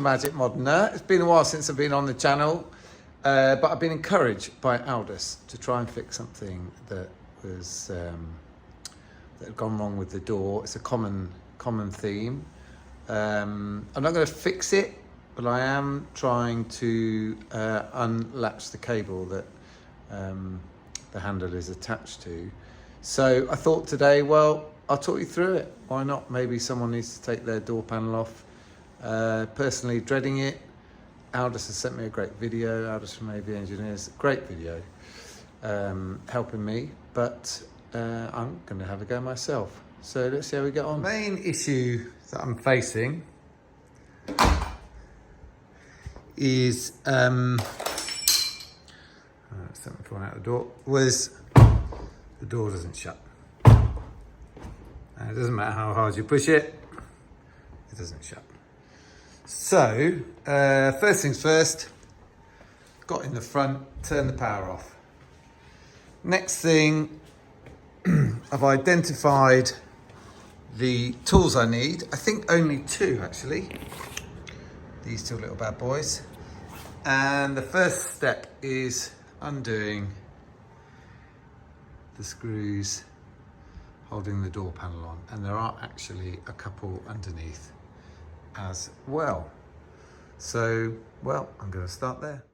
Ferrari Modena. It's been a while since I've been on the channel, but I've been encouraged by Aldous to try and fix something that was that had gone wrong with the door. It's a common theme. I'm not going to fix it, but I am trying to unlatch the cable that the handle is attached to. So I thought today, well, I'll talk you through it. Why not? Maybe someone needs to take their door panel off. Personally dreading it. Aldous has sent me a great video. Aldous from AV Engineers, great video, helping me. But I'm going to have a go myself. So let's see how we get on. The main issue that I'm facing is something falling out the door. Was the door doesn't shut. It doesn't matter how hard you push it, it doesn't shut. So, first things first, got in the front, turned the power off. Next thing, I've identified the tools I need. I think only two actually. These two little bad boys. And the first step is undoing the screws holding the door panel on, and there are actually a couple underneath as well. So, well, I'm going to start there.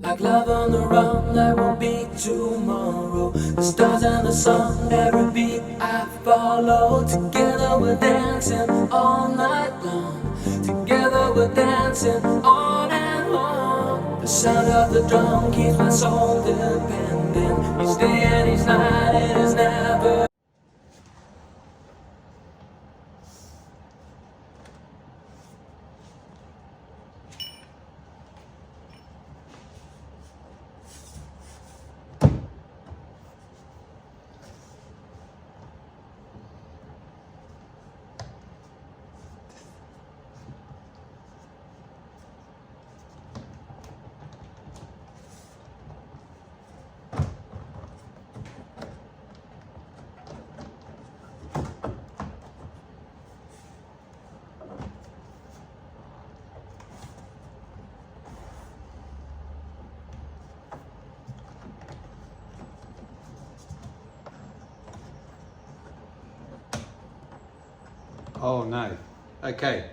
Like love on the run, there will be tomorrow. The stars and the sun, every beat I follow. Together we're dancing all night long. Together we're dancing on and on. The sound of the drum keeps my soul dependent. Each day and each night, it is never. Oh no. Okay.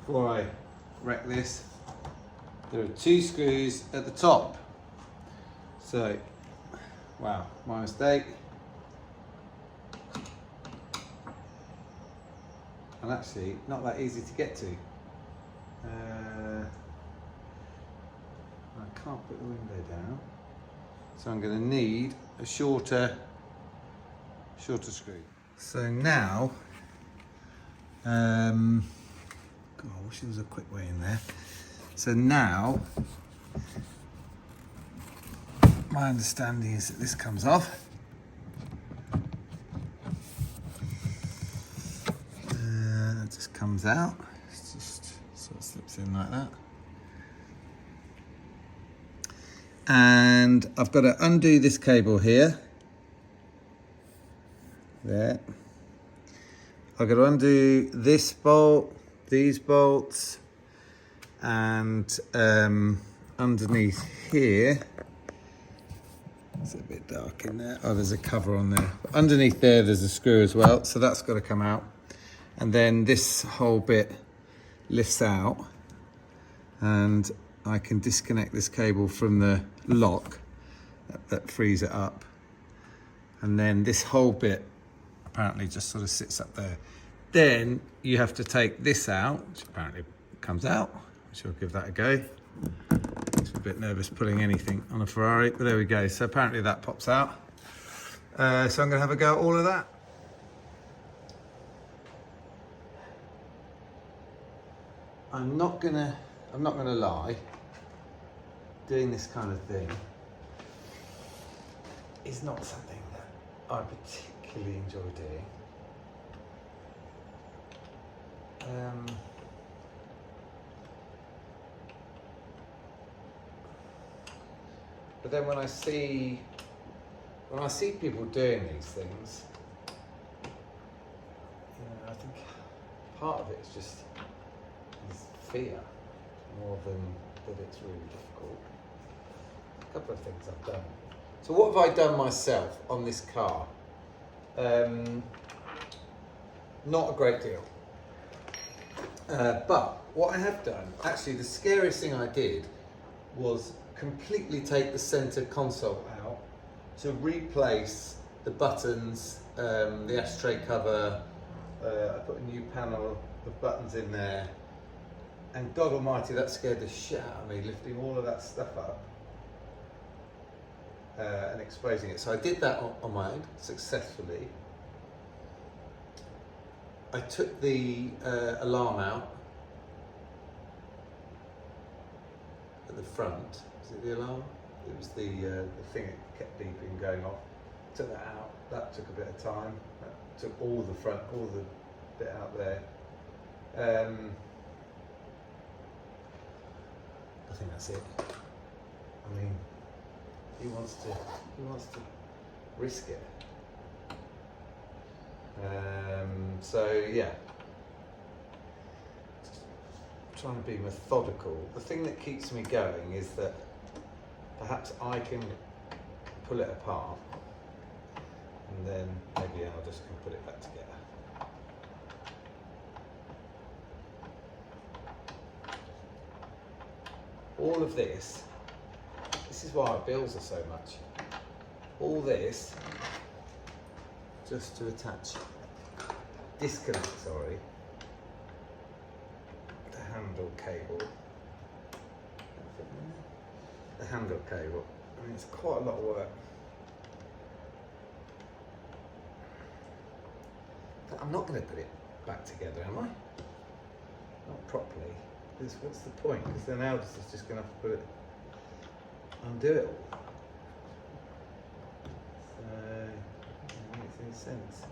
Before I wreck this, there are two screws at the top. So, wow, my mistake. And actually, not that easy to get to. I can't put the window down. So I'm going to need a shorter screw. So now, God, I wish there was a quick way in there. So now, my understanding is that this comes off. It just comes out. It just sort of slips in like that. And I've got to undo this cable here. There. I've got to undo this bolt, these bolts, and underneath here, it's a bit dark in there. Oh, there's a cover on there. But underneath there, there's a screw as well, so that's got to come out. And then this whole bit lifts out, and I can disconnect this cable from the lock that frees it up. And then this whole bit apparently just sort of sits up there. Then you have to take this out, which apparently comes out, which I'll give that a go. I'm a bit nervous pulling anything on a Ferrari, but there we go. So apparently that pops out. So I'm going to have a go at all of that. I'm not gonna lie. Doing this kind of thing is not something that I particularly enjoy doing. But then when I see people doing these things, I think part of it is just fear more than that it's really difficult. A couple of things I've done. So what have I done myself on this car? Not a great deal. But what I have done, actually the scariest thing I did was completely take the center console out to replace the buttons, the ashtray cover. I put a new panel of buttons in there, and God almighty, that scared the shit out of me, lifting all of that stuff up and exposing it. So I did that on my own successfully. I took the alarm out at the front. Was it the alarm? It was the thing that kept beeping going off. Took that out. That took a bit of time. That took all the bit out there. I think that's it. I mean, he wants to risk it. So yeah, just trying to be methodical. The thing that keeps me going is that perhaps I can pull it apart, and then maybe I'll just put it back together. All of this is why our bills are so much. All this just to disconnect, the handle cable. The handle cable. I mean, it's quite a lot of work. But I'm not going to put it back together, am I? Not properly. Because what's the point? Because then Aldous is just going to have to undo it all. So, it makes any sense.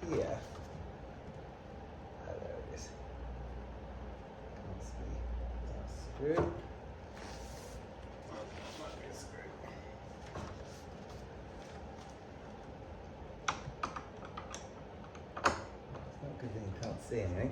Here, there it is. Can't see. That's a screw. Might be a screw. It's not good when you can't see anything.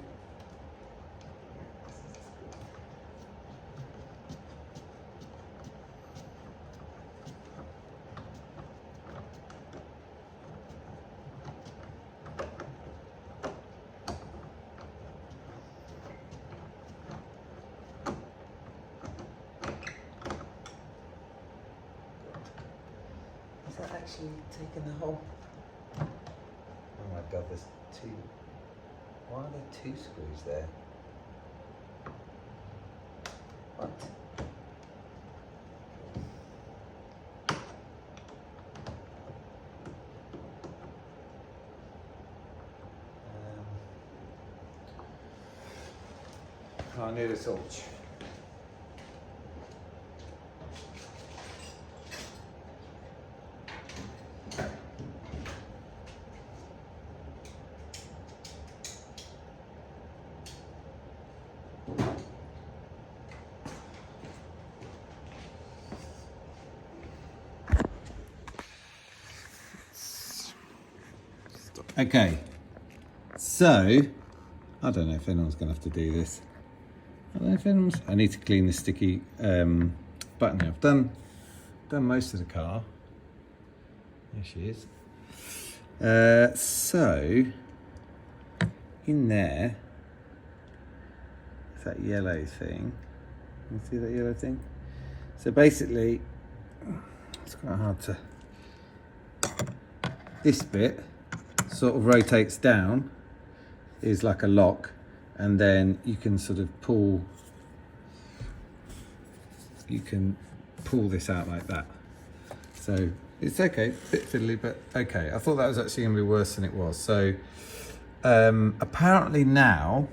Is that actually taking the whole? Oh my God, there's two. Why are there two screws there? What? I need a torch. Okay, so I don't know if anyone's going to have to do this. I don't know if anyone's. I need to clean the sticky button. I've done most of the car. There she is. So in there is that yellow thing. You see that yellow thing? So basically, it's quite hard to. This bit sort of rotates down, is like a lock, and then you can sort of pull this out like that. So it's okay, a bit fiddly, but okay. I thought that was actually going to be worse than it was. So apparently now,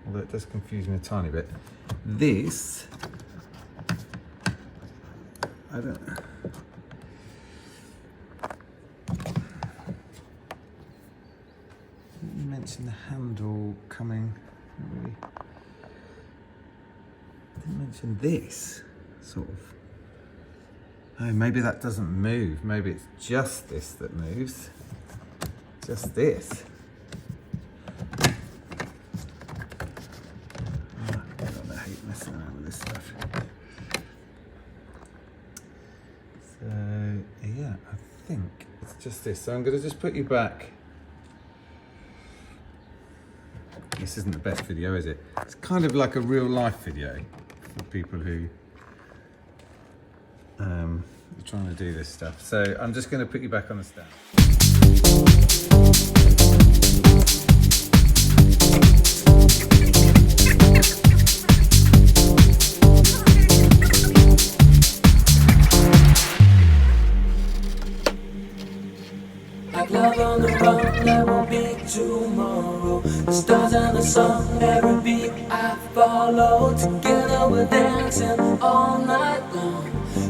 although it does confuse me a tiny bit, this, I don't know. You mentioned the handle coming. Really. I didn't mention this, sort of. Oh, maybe that doesn't move. Maybe it's just this that moves. Just this. Oh, God, I hate messing around with this stuff. So, yeah, I think it's just this. So I'm going to just put you back. This isn't the best video, is it? It's kind of like a real life video for people who are trying to do this stuff. So I'm just going to put you back on the stand. Like love on the run, there won't be tomorrow. The stars and the sun, every beat I follow. Together we're dancing all night long.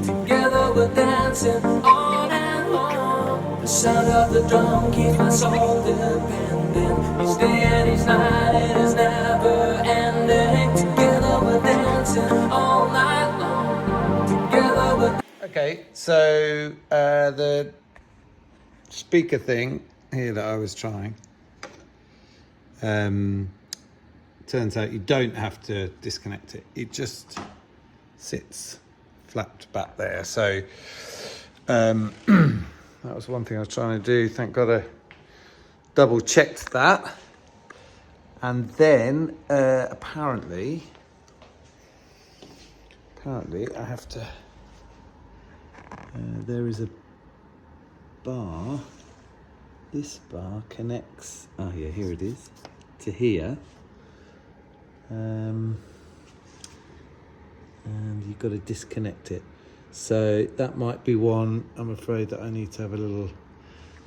Together we're dancing on and on. The sound of the drum keeps my soul depending. Each day and each night, it is never ending. Together we're dancing all night long. Together we're Okay, so the speaker thing here that I was trying, turns out you don't have to disconnect it. It just sits flapped back there. So that was one thing I was trying to do. Thank God I double checked that. And then apparently I have to, there is a bar. This bar connects, oh yeah, here it is, to here. And you've got to disconnect it. So that might be one, I'm afraid, that I need to have a little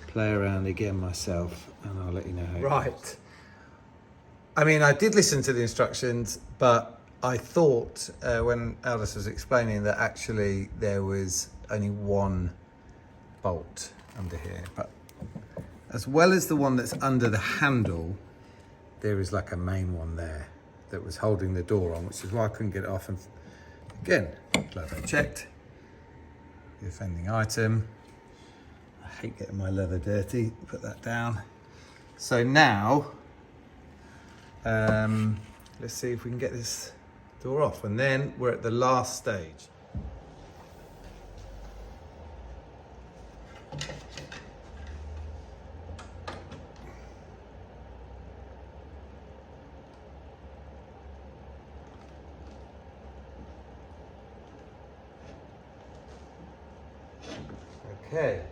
play around again myself, and I'll let you know how it goes. I mean, I did listen to the instructions, but I thought when Aldous was explaining that actually there was only one bolt under here, but as well as the one that's under the handle, there is like a main one there that was holding the door on, which is why I couldn't get it off. And again, leather checked, the offending item. I hate getting my leather dirty. Put that down. So now, let's see if we can get this door off, and then we're at the last stage. Okay.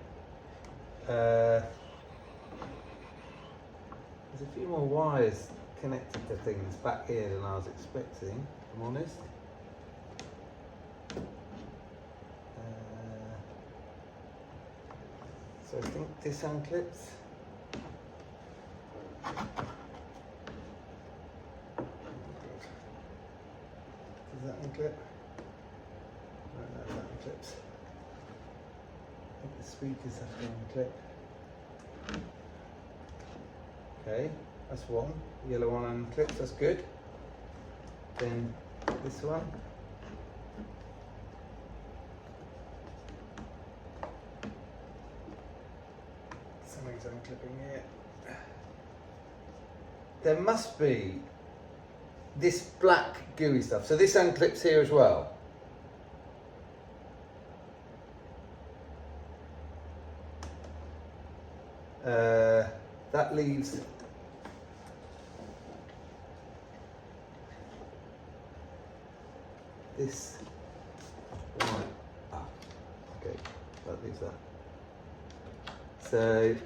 There's a few more wires connected to things back here than I was expecting, if I'm honest. So I think this unclips. Does that unclip? No, that unclips. I think the speakers have to unclip. Okay, that's one. Yellow one unclips, that's good. Then this one. Something's unclipping here. There must be this black gooey stuff. So this unclips here as well. That leaves this right up. Okay, that leaves that. So,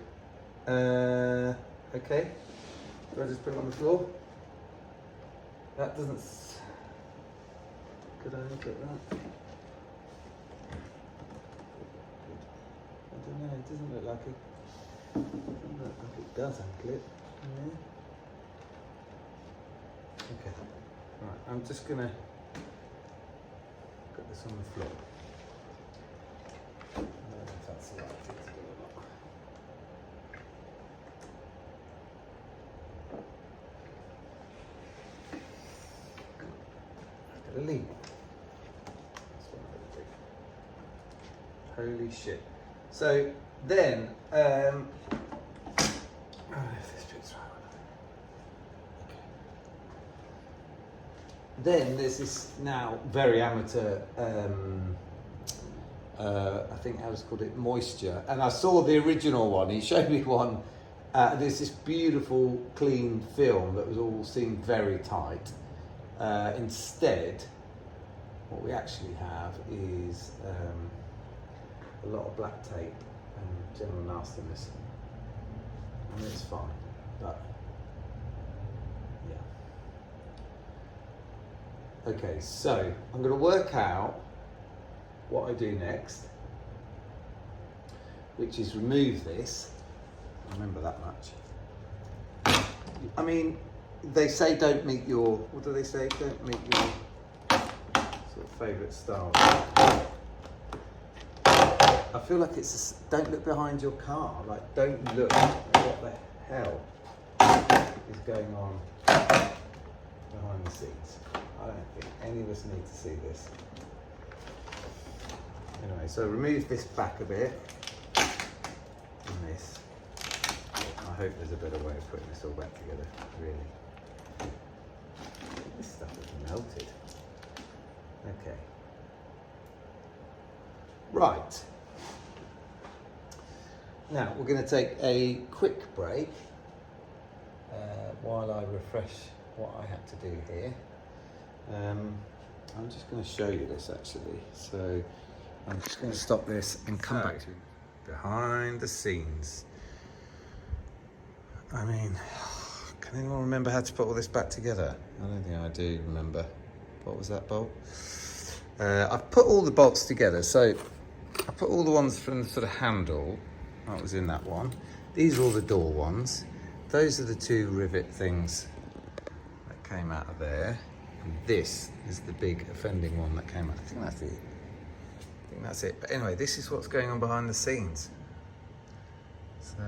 okay, do I just put it on the floor? That doesn't. Could I look at that? I don't know. It doesn't look like it. Doesn't look like it does unclip. Yeah. Okay. Right. I'm just gonna put this on the floor. I don't know if that's the right thing to do or not. I'm gonna leave. That's what I'm gonna do. Holy shit. So then, oh, this bit's right. Then there's this now very amateur, I think I was called it Moisture, and I saw the original one. He showed me one. There's this beautiful clean film that was all seemed very tight. Instead, what we actually have is a lot of black tape and general nastiness, and it's fine, but yeah. Okay, so I'm going to work out what I do next, which is remove this. Remember that much. I mean, they say don't meet your, what do they say? Don't meet your sort of favourite style. I feel like it's a, don't look behind your car. Like, don't look at what the hell is going on behind the seats. I don't think any of us need to see this. Anyway, so remove this back a bit. And this. I hope there's a better way of putting this all back together, really. This stuff is melted. Okay. Right. Now, we're going to take a quick break while I refresh what I had to do here. I'm just going to show you this actually. So I'm just going to stop this and come back to behind the scenes. I mean, can anyone remember how to put all this back together? I don't think I do remember. What was that bolt? I've put all the bolts together. So I put all the ones from the sort of handle. That was in that one. These are all the door ones. Those are the two rivet things that came out of there. And this is the big offending one that came out. I think that's it. I think that's it. But anyway, this is what's going on behind the scenes. So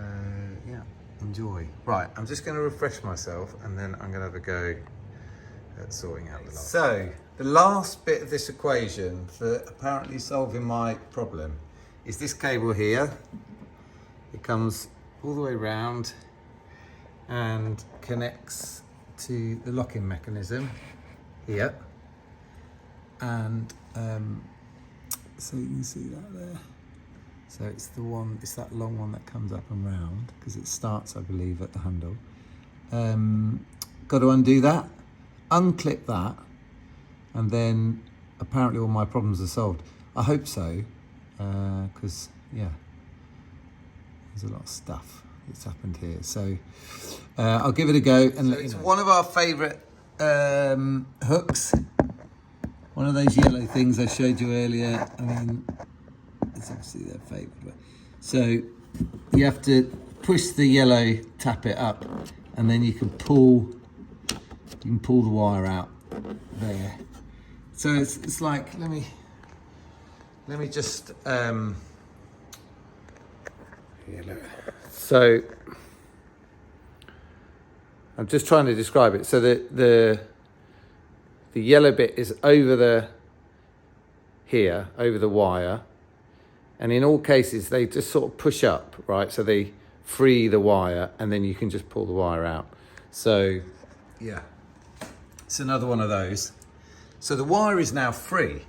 yeah, enjoy. Right, I'm just going to refresh myself and then I'm going to have a go at sorting out the last. So the last bit of this equation for apparently solving my problem is this cable here. It comes all the way round and connects to the locking mechanism here, and so you can see that there. So it's the one, it's that long one that comes up and round because it starts, I believe, at the handle. Got to undo that, unclip that, and then apparently all my problems are solved. I hope so, because yeah, there's a lot of stuff that's happened here. So I'll give it a go and let you know. It's one of our favourite hooks. One of those yellow things I showed you earlier. I mean, it's obviously their favourite. So you have to push the yellow, tap it up, and then you can pull the wire out there. So it's like, let me just yeah, look. So I'm just trying to describe it. So the yellow bit is over the wire, and in all cases they just sort of push up, right? So they free the wire, and then you can just pull the wire out. So yeah, it's another one of those. So the wire is now free.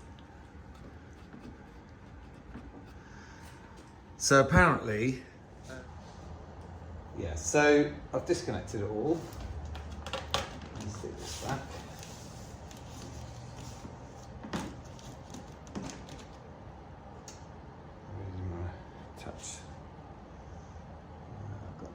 So apparently, yeah, so I've disconnected it all. Let's take this back. Really want to touch. I've got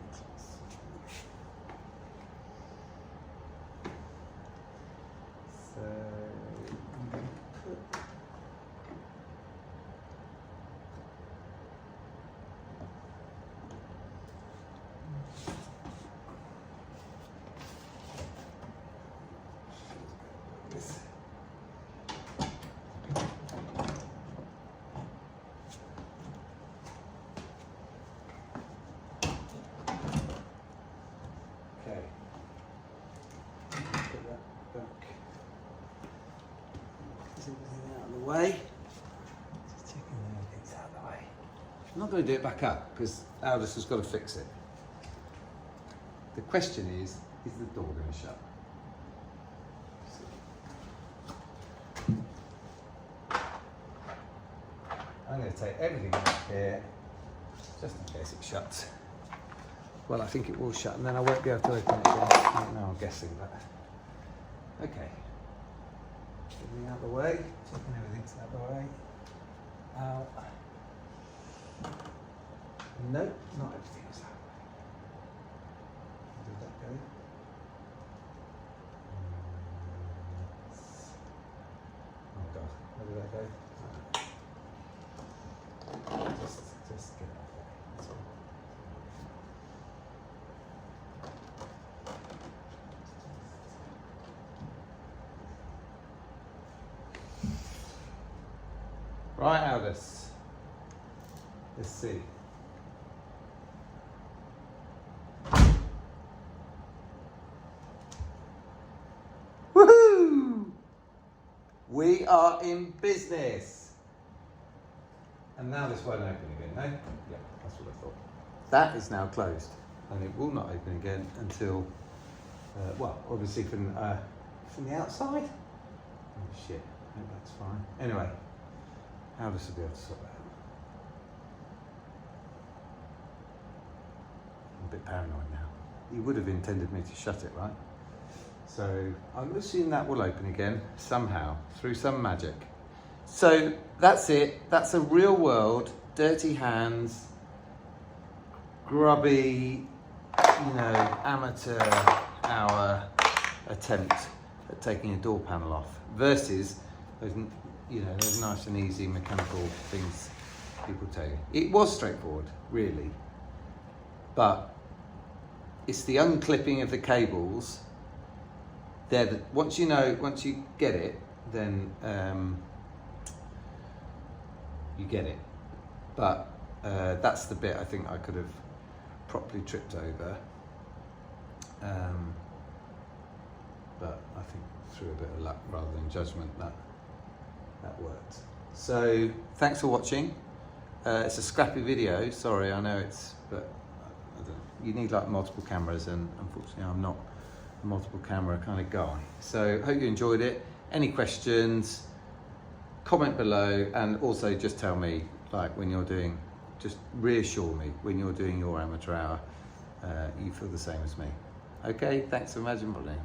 Okay. Put that back. Is everything out of the way? Just checking everything's out of the way. I'm not going to do it back up because Aldous has got to fix it. The question is the door going to shut? I'm going to take everything out here just in case it shuts. Well, I think it will shut and then I won't be able to open it again. I don't know, I'm guessing, but okay. Everything out of the way, checking everything's out of the way. Nope, not everything is out of the way. Where did that go? Oh God, where did that go? Just get it out of the way, that's all. Right, Aldous. Let's see. Woohoo! We are in business. And now this won't open again, no? Yeah, that's what I thought. That is now closed, and it will not open again until, well, obviously from the outside. Oh shit, I hope that's fine. Anyway. Aldous will be able to sort that out. I'm a bit paranoid now. He would have intended me to shut it, right? So I'm assuming that will open again somehow through some magic. So that's it. That's a real world, dirty hands, grubby, amateur hour attempt at taking a door panel off versus those nice and easy mechanical things people tell you. It was straightforward, really. But it's the unclipping of the cables. Once you get it, then you get it. But that's the bit I think I could have properly tripped over. But I think through a bit of luck rather than judgment that worked. So thanks for watching. It's a scrappy video, sorry, I know but I don't know. You need like multiple cameras, and unfortunately I'm not a multiple camera kind of guy. So hope you enjoyed it. Any questions, comment below, and also just tell me, like when you're doing, just reassure me when you're doing your amateur hour, you feel the same as me. Okay, thanks for Imagine Modena.